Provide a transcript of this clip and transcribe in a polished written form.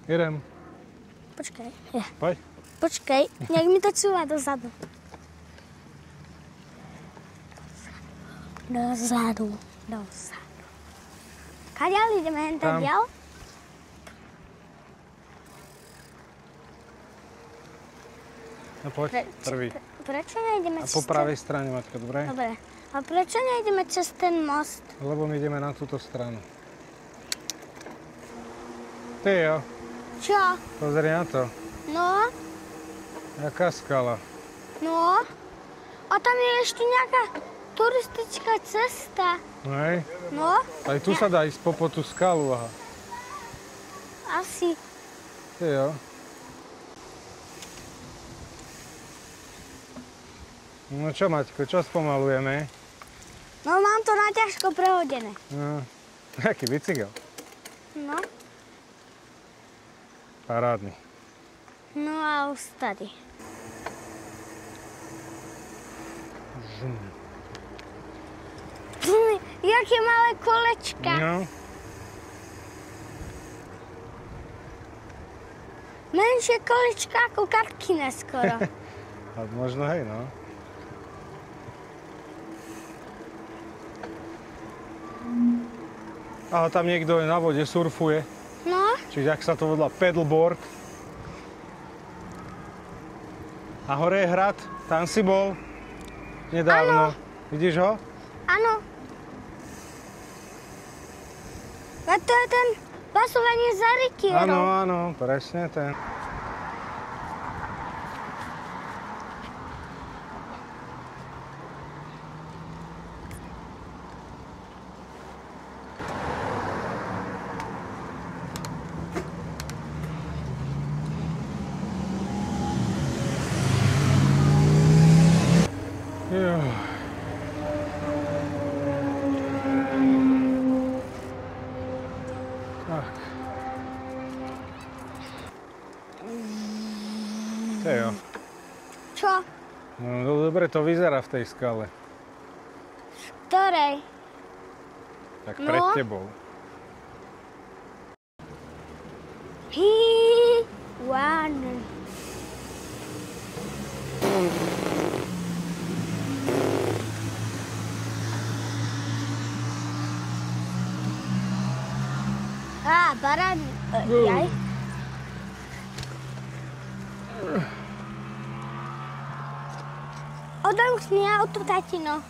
Idem. Počkej. Je. Poď. Počkej, nech mi to cúva dozadu. Dozadu. Kaďal ideme hen Tam. tadiaľ? No poď, prvý. Prečo nejdeme A cez po pravej strane, Maťka, dobre? Dobre. A prečo nejdeme cez ten most? Lebo my ideme na túto stranu. Ty jo, Čo? pozri na to. No? Jaká skala. No? A tam je ešte nejaká turistická cesta. Hej. No? Aj tu sa dá ísť po tú skalu, aha. Asi. Ty jo. No čo, Maťko, čo spomalujeme? No mám to na ťažko prehodené. No, aký bicykel. No? Parádny. No a už tady. Jaké malé kolečka. No, Menšie kolečka ako Katkine skoro. a možno hej, no. A tam niekto je na vode, surfuje. No? Čiže ak sa to volá paddleboard. A hore je hrad, tam si bol nedávno. Vidíš ho? Áno. A to je ten pasovanie za rykierou. Áno, áno, presne ten. Jo. Tak. To jo. Čo? No dobre to vyzerá v tej skale. Ktorej? Tak No. pred tebou. One. Barán. Jaj. Odemkni auto, tatino.